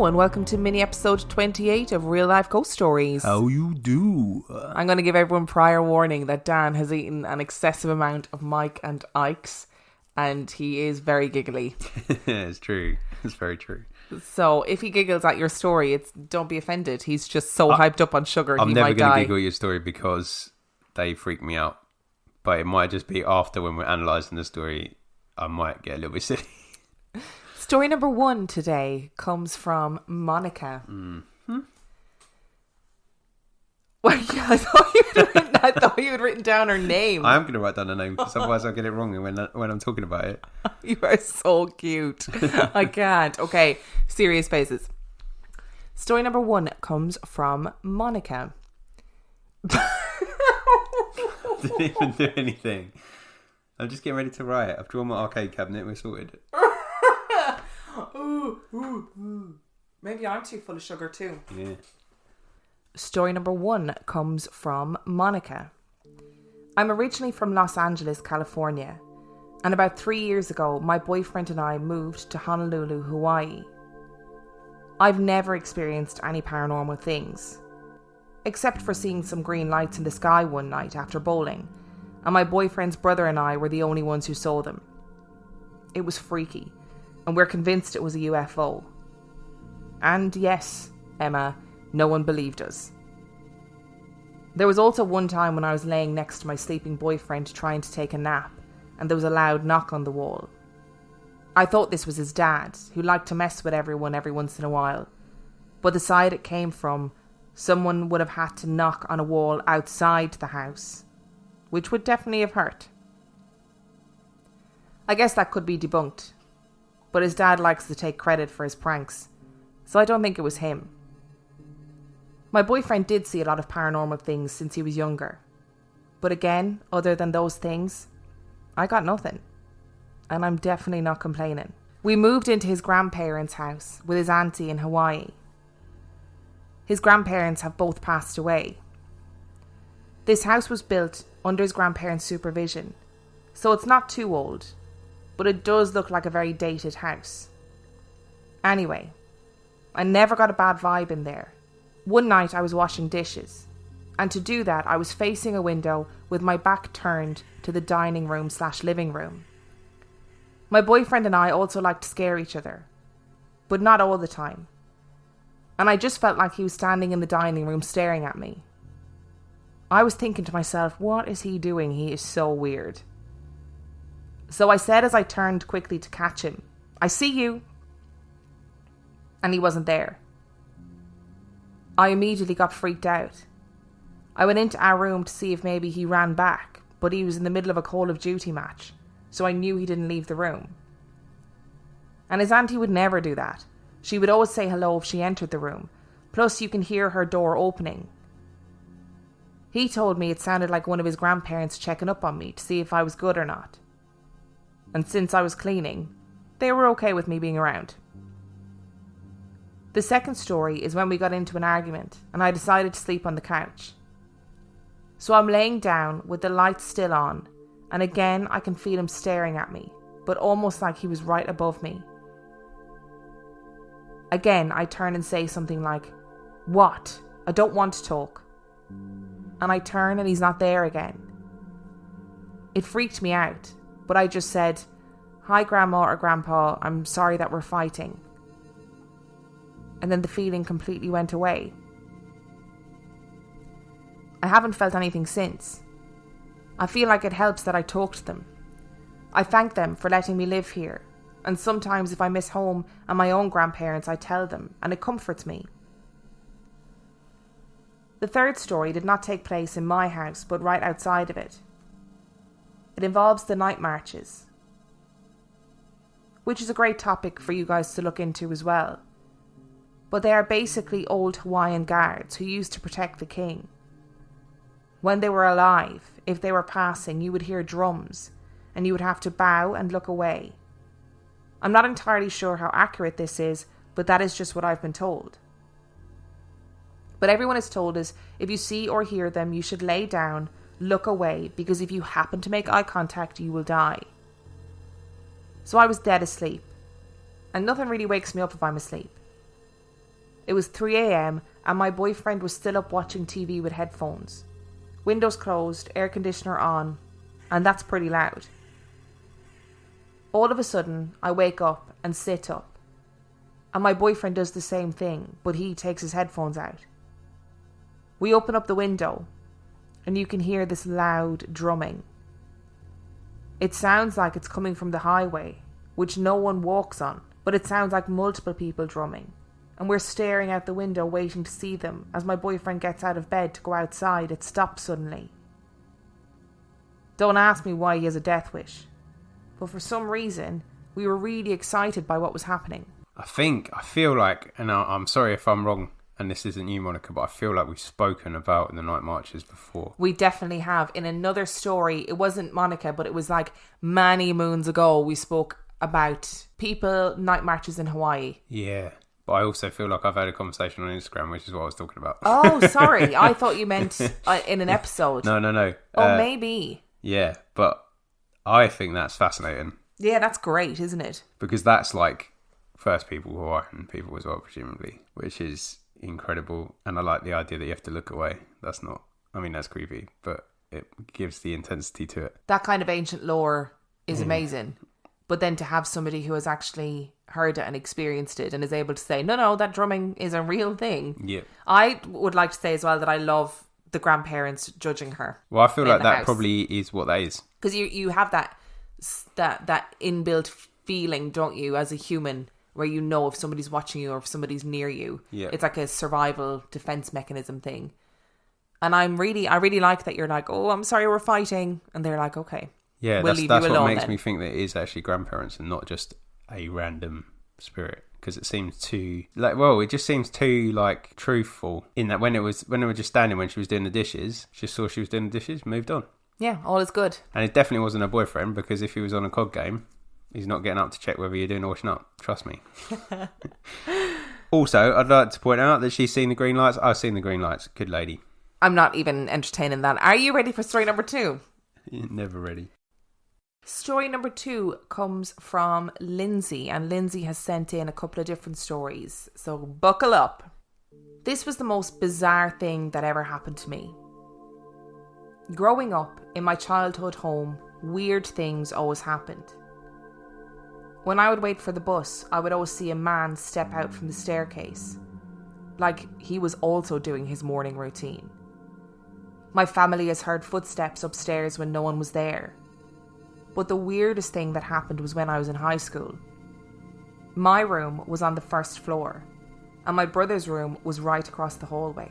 Hello and welcome to mini episode 28 of Real Life Ghost Stories. How you do? I'm going to give everyone prior warning that Dan has eaten an excessive amount of Mike and Ike's and he is very giggly. It's true. It's very true. So if he giggles at your story, don't be offended. He's just so hyped up on sugar I'm he never might going die. to giggle at your story because they freak me out. But it might just be after when we're analysing the story, I might get a little bit silly. Story number 1 today comes from Monica. Mm-hmm. Well, yeah, I thought you had written down her name. I am going to write down her name because otherwise I'll get it wrong when I'm talking about it. You are so cute. I can't. Okay, serious faces. Story number 1 comes from Monica. Didn't even do anything. I'm just getting ready to write. I've drawn my arcade cabinet. We're sorted. Maybe I'm too full of sugar too. Yeah. Story number 1 comes from Monica. I'm originally from Los Angeles, California, and about 3 years ago, my boyfriend and I moved to Honolulu, Hawaii. I've never experienced any paranormal things, except for seeing some green lights in the sky one night after bowling, and my boyfriend's brother and I were the only ones who saw them. It was freaky, and we're convinced it was a UFO. And yes, Emma, no one believed us. There was also one time when I was laying next to my sleeping boyfriend trying to take a nap, and there was a loud knock on the wall. I thought this was his dad, who liked to mess with everyone every once in a while, but the side it came from, someone would have had to knock on a wall outside the house, which would definitely have hurt. I guess that could be debunked, but his dad likes to take credit for his pranks, so I don't think it was him. My boyfriend did see a lot of paranormal things since he was younger, but again, other than those things, I got nothing, and I'm definitely not complaining. We moved into his grandparents' house with his auntie in Hawaii. His grandparents have both passed away. This house was built under his grandparents' supervision, so it's not too old, but it does look like a very dated house. Anyway, I never got a bad vibe in there. One night I was washing dishes, and to do that I was facing a window with my back turned to the dining room / living room. My boyfriend and I also like to scare each other, but not all the time. And I just felt like he was standing in the dining room staring at me. I was thinking to myself, what is he doing? He is so weird. So I said as I turned quickly to catch him, "I see you." And he wasn't there. I immediately got freaked out. I went into our room to see if maybe he ran back, but he was in the middle of a Call of Duty match, so I knew he didn't leave the room. And his auntie would never do that. She would always say hello if she entered the room, plus you can hear her door opening. He told me it sounded like one of his grandparents checking up on me to see if I was good or not. And since I was cleaning, they were okay with me being around. The second story is when we got into an argument and I decided to sleep on the couch. So I'm laying down with the lights still on, and again I can feel him staring at me, but almost like he was right above me. Again, I turn and say something like, "What? I don't want to talk." And I turn and he's not there again. It freaked me out, but I just said, "Hi Grandma or Grandpa, I'm sorry that we're fighting." And then the feeling completely went away. I haven't felt anything since. I feel like it helps that I talk to them. I thank them for letting me live here, and sometimes if I miss home and my own grandparents, I tell them, and it comforts me. The third story did not take place in my house, but right outside of it. It involves the night marches, which is a great topic for you guys to look into as well. But they are basically old Hawaiian guards who used to protect the king. When they were alive, if they were passing, you would hear drums, and you would have to bow and look away. I'm not entirely sure how accurate this is, but that is just what I've been told. But everyone has told us if you see or hear them, you should lay down, look away, because if you happen to make eye contact, you will die. So I was dead asleep, and nothing really wakes me up if I'm asleep. It was 3 a.m. and my boyfriend was still up watching TV with headphones. Windows closed, air conditioner on, and that's pretty loud. All of a sudden, I wake up and sit up. And my boyfriend does the same thing, but he takes his headphones out. We open up the window, and you can hear this loud drumming. It sounds like it's coming from the highway, which no one walks on, but it sounds like multiple people drumming. And we're staring out the window waiting to see them. As my boyfriend gets out of bed to go outside, it stops suddenly. Don't ask me why he has a death wish, but for some reason, we were really excited by what was happening. I feel like, and I'm sorry if I'm wrong, and this isn't you, Monica, but I feel like we've spoken about the night marches before. We definitely have. In another story, it wasn't Monica, but it was like many moons ago, we spoke about night marches in Hawaii. Yeah. But I also feel like I've had a conversation on Instagram, which is what I was talking about. Oh, sorry. I thought you meant in an episode. No. Oh, maybe. Yeah, but I think that's fascinating. Yeah, that's great, isn't it? Because that's like first people Hawaiian people as well, presumably, which is incredible. And I like the idea that you have to look away. That's creepy, but it gives the intensity to it. That kind of ancient lore is amazing. But then to have somebody who has actually heard it and experienced it and is able to say, no, that drumming is a real thing. Yeah. I would like to say as well that I love the grandparents judging her. Well, I feel like that house. Probably is what that is. Because you have that inbuilt feeling, don't you, as a human, where you know if somebody's watching you or if somebody's near you. Yeah. It's like a survival defense mechanism thing. And I really like that you're like, oh, I'm sorry, we're fighting. And they're like, okay. Yeah, we'll that's what makes me think that it is actually grandparents and not just a random spirit, because it seems too it just seems too like truthful in that when they were just standing when she was doing the dishes, just saw she was doing the dishes, moved on. Yeah, all is good. And it definitely wasn't her boyfriend, because if he was on a COD game, he's not getting up to check whether you're doing the washing up. Trust me. Also, I'd like to point out that she's seen the green lights. I've seen the green lights. Good lady. I'm not even entertaining that. Are you ready for story number 2? Never ready. Story number 2 comes from Lindsay, and Lindsay has sent in a couple of different stories, so buckle up. This was the most bizarre thing that ever happened to me. Growing up in my childhood home, weird things always happened. When I would wait for the bus, I would always see a man step out from the staircase, like he was also doing his morning routine. My family has heard footsteps upstairs when no one was there. But the weirdest thing that happened was when I was in high school. My room was on the first floor, and my brother's room was right across the hallway.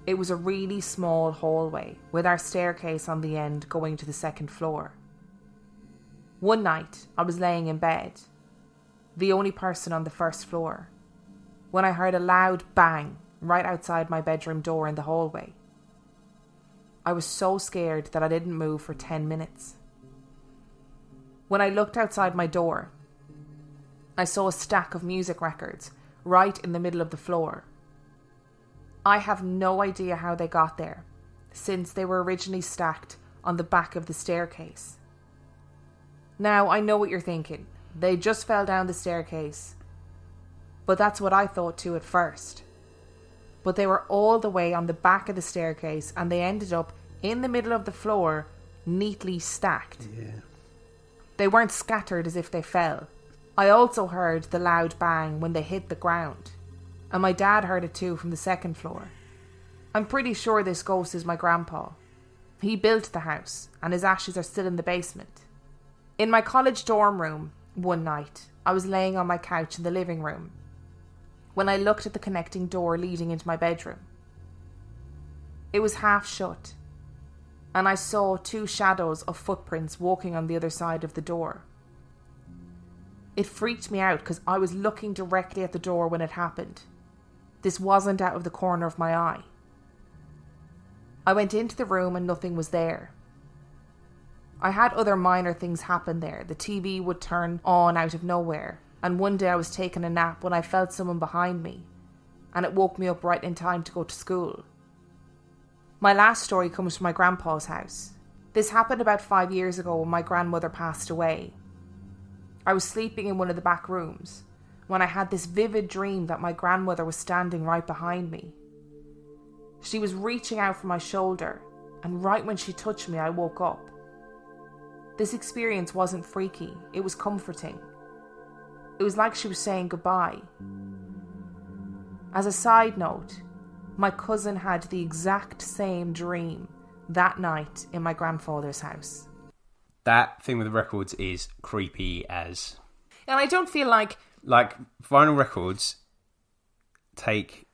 It was a really small hallway, with our staircase on the end going to the second floor. One night, I was laying in bed, the only person on the first floor, when I heard a loud bang right outside my bedroom door in the hallway. I was so scared that I didn't move for 10 minutes. When I looked outside my door, I saw a stack of music records right in the middle of the floor. I have no idea how they got there, since they were originally stacked on the back of the staircase. Now, I know what you're thinking. They just fell down the staircase. But that's what I thought too at first. But they were all the way on the back of the staircase, and they ended up in the middle of the floor, neatly stacked. Yeah. They weren't scattered as if they fell. I also heard the loud bang when they hit the ground, and my dad heard it too from the second floor. I'm pretty sure this ghost is my grandpa. He built the house, and his ashes are still in the basement. In my college dorm room, one night, I was laying on my couch in the living room when I looked at the connecting door leading into my bedroom. It was half shut, and I saw 2 shadows of footprints walking on the other side of the door. It freaked me out because I was looking directly at the door when it happened. This wasn't out of the corner of my eye. I went into the room and nothing was there. I had other minor things happen there. The TV would turn on out of nowhere, and one day I was taking a nap when I felt someone behind me, and it woke me up right in time to go to school. My last story comes from my grandpa's house. This happened about 5 years ago when my grandmother passed away. I was sleeping in one of the back rooms. when I had this vivid dream that my grandmother was standing right behind me. She was reaching out for my shoulder, and right when she touched me, I woke up. This experience wasn't freaky, it was comforting. It was like she was saying goodbye. As a side note, my cousin had the exact same dream that night in my grandfather's house. That thing with the records is creepy as... And I don't feel like... Like, vinyl records take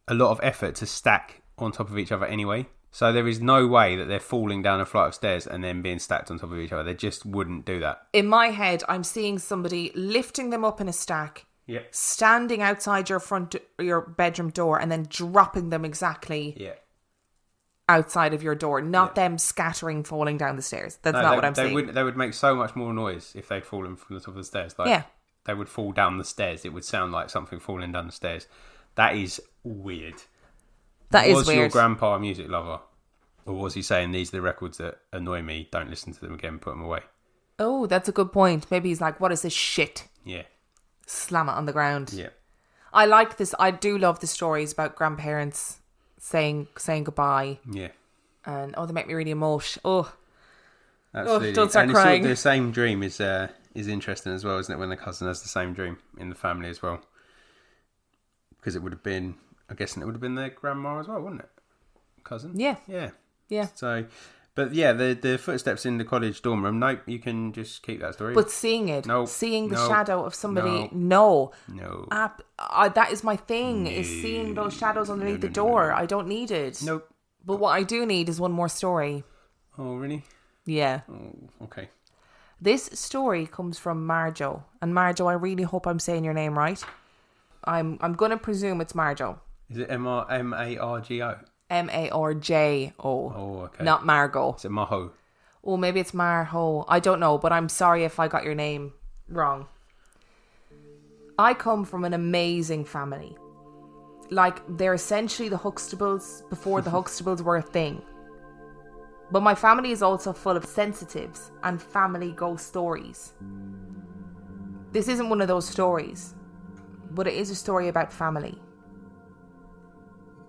a lot of effort to stack on top of each other anyway. So there is no way that they're falling down a flight of stairs and then being stacked on top of each other. They just wouldn't do that. In my head, I'm seeing somebody lifting them up in a stack, standing outside your bedroom door, and then dropping them exactly outside of your door. Not them scattering, falling down the stairs. That's not what I'm saying. They would make so much more noise if they'd fallen from the top of the stairs. They would fall down the stairs. It would sound like something falling down the stairs. That is weird. Was your grandpa a music lover? Or was he saying, these are the records that annoy me, don't listen to them again, put them away? Oh, that's a good point. Maybe he's like, what is this shit? Yeah. Slam it on the ground. Yeah. I like this. I do love the stories about grandparents saying goodbye. Yeah. And, they make me really emotional. Oh. Absolutely. Don't start crying. The same dream is interesting as well, isn't it? When the cousin has the same dream in the family as well. Because it would have been... I'm guessing it would have been their grandma as well, wouldn't it? Cousin? Yeah. Yeah. So, but yeah, the footsteps in the college dorm room, nope, you can just keep that story. But seeing it, seeing the shadow of somebody, no. That is my thing, is seeing those shadows underneath the door. I don't need it. Nope. But what I do need is one more story. Oh, really? Yeah. Oh, okay. This story comes from Marjo. And Marjo, I really hope I'm saying your name right. I'm going to presume it's Marjo. Is it Margo? Marjo. Oh, okay. Not Margot. Is it Marjo? Oh, maybe it's Marjo. I don't know, but I'm sorry if I got your name wrong. I come from an amazing family. Like, they're essentially the Huxtables before the Huxtables were a thing. But my family is also full of sensitives and family ghost stories. This isn't one of those stories, but it is a story about family.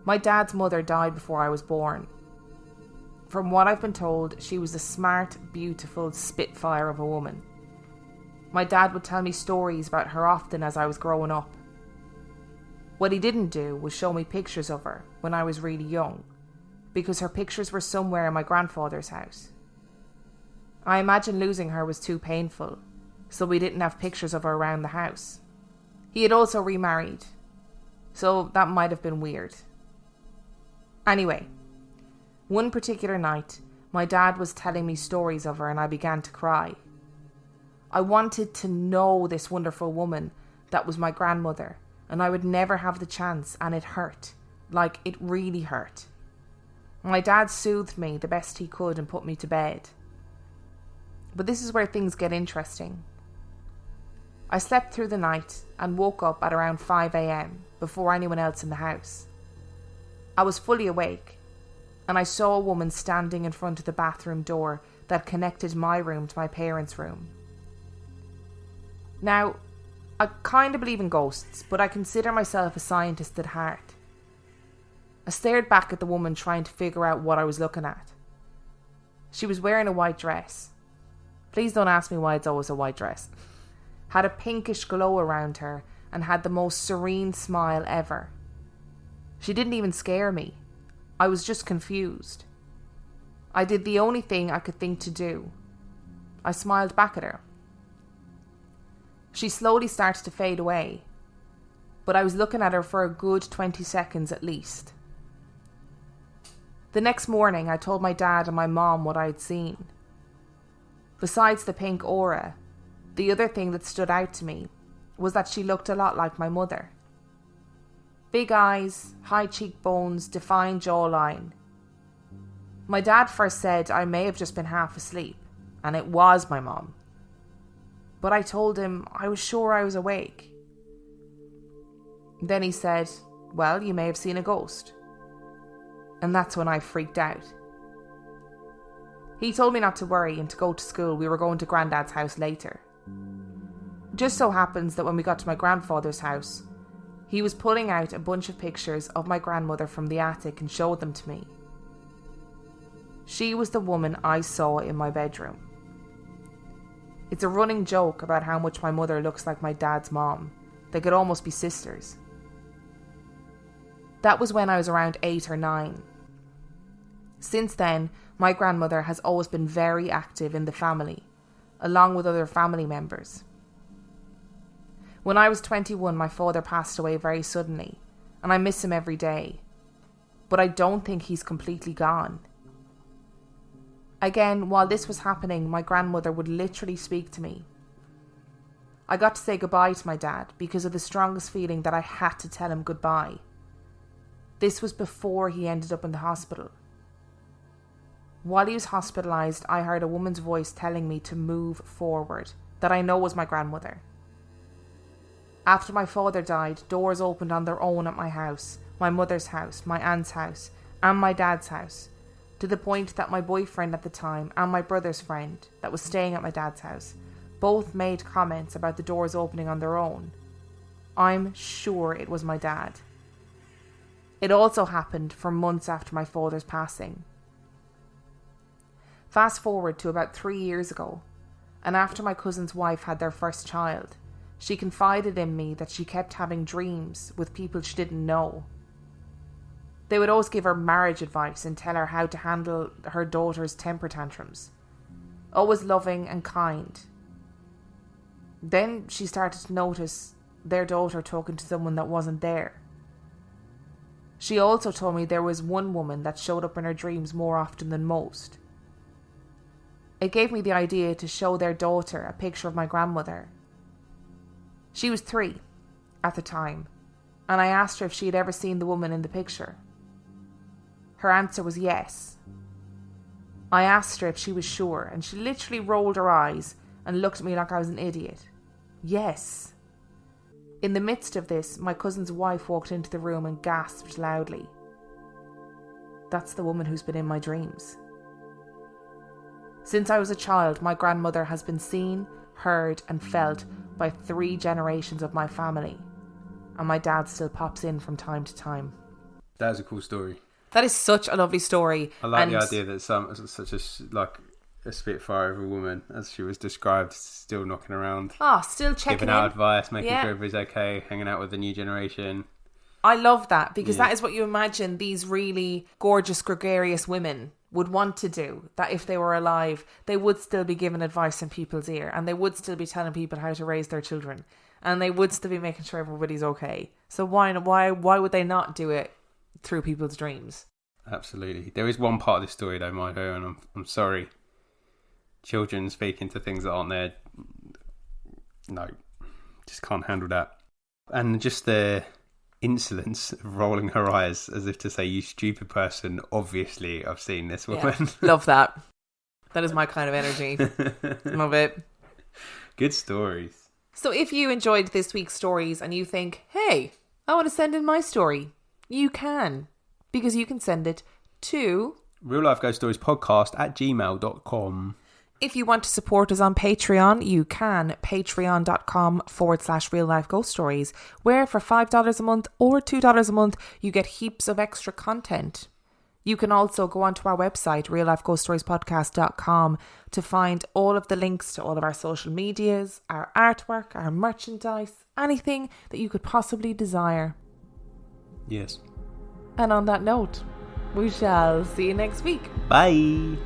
My dad's mother died before I was born. From what I've been told, she was a smart, beautiful spitfire of a woman. My dad would tell me stories about her often as I was growing up. What he didn't do was show me pictures of her when I was really young, because her pictures were somewhere in my grandfather's house. I imagine losing her was too painful, so we didn't have pictures of her around the house. He had also remarried, so that might have been weird. Anyway, one particular night, my dad was telling me stories of her and I began to cry. I wanted to know this wonderful woman that was my grandmother, and I would never have the chance, and it hurt. Like, it really hurt. My dad soothed me the best he could and put me to bed. But this is where things get interesting. I slept through the night and woke up at around 5 a.m. before anyone else in the house. I was fully awake, and I saw a woman standing in front of the bathroom door that connected my room to my parents' room. Now, I kind of believe in ghosts, but I consider myself a scientist at heart. I stared back at the woman trying to figure out what I was looking at. She was wearing a white dress. Please don't ask me why it's always a white dress. Had a pinkish glow around her and had the most serene smile ever. She didn't even scare me. I was just confused. I did the only thing I could think to do. I smiled back at her. She slowly started to fade away, but I was looking at her for a good 20 seconds at least. The next morning, I told my dad and my mom what I had seen. Besides the pink aura, the other thing that stood out to me was that she looked a lot like my mother. Big eyes, high cheekbones, defined jawline. My dad first said I may have just been half asleep, and it was my mom. But I told him I was sure I was awake. Then he said, well, you may have seen a ghost. And that's when I freaked out. He told me not to worry and to go to school. We were going to Grandad's house later. Just so happens that when we got to my grandfather's house, he was pulling out a bunch of pictures of my grandmother from the attic and showed them to me. She was the woman I saw in my bedroom. It's a running joke about how much my mother looks like my dad's mom. They could almost be sisters. That was when I was around 8 or 9. Since then, my grandmother has always been very active in the family, along with other family members. When I was 21, my father passed away very suddenly, and I miss him every day. But I don't think he's completely gone. Again, while this was happening, my grandmother would literally speak to me. I got to say goodbye to my dad because of the strongest feeling that I had to tell him goodbye. This was before he ended up in the hospital. While he was hospitalised, I heard a woman's voice telling me to move forward, that I know was my grandmother. After my father died, doors opened on their own at my house, my mother's house, my aunt's house, and my dad's house, to the point that my boyfriend at the time and my brother's friend that was staying at my dad's house both made comments about the doors opening on their own. I'm sure it was my dad. It also happened for months after my father's passing. Fast forward to about 3 years ago, and after my cousin's wife had their first child, she confided in me that she kept having dreams with people she didn't know. They would always give her marriage advice and tell her how to handle her daughter's temper tantrums. Always loving and kind. Then she started to notice their daughter talking to someone that wasn't there. She also told me there was one woman that showed up in her dreams more often than most. It gave me the idea to show their daughter a picture of my grandmother. She was 3 at the time, and I asked her if she had ever seen the woman in the picture. Her answer was yes. I asked her if she was sure, and she literally rolled her eyes and looked at me like I was an idiot. Yes. In the midst of this, my cousin's wife walked into the room and gasped loudly. That's the woman who's been in my dreams. Since I was a child, my grandmother has been seen, heard and felt by 3 generations of my family, and my dad still pops in from time to time. That is a cool story. That is such a lovely story. I like the idea that such a spitfire of a woman, as she was described, still knocking around. Still checking giving out advice, making sure everybody's okay, hanging out with the new generation. I love that, because that is what you imagine these really gorgeous, gregarious women would want to do. That if they were alive, they would still be giving advice in people's ear, and they would still be telling people how to raise their children, and they would still be making sure everybody's okay. So why would they not do it through people's dreams? Absolutely. There is one part of this story though, Marjo, and I'm sorry. Children speaking to things that aren't there. No, just can't handle that. And just the insolence of rolling her eyes as if to say, you stupid person, obviously I've seen this woman. Yeah, love that. That is my kind of energy. Love it. Good stories. So if you enjoyed this week's stories and you think, hey, I want to send in my story, you can. Because you can send it to reallifeghost-stories-podcast@gmail.com. If you want to support us on Patreon, you can. Patreon.com/reallifeghost-stories, where for $5 a month or $2 a month, you get heaps of extra content. You can also go onto our website, reallifeghost-stories-podcast.com, to find all of the links to all of our social medias, our artwork, our merchandise, anything that you could possibly desire. Yes. And on that note, we shall see you next week. Bye.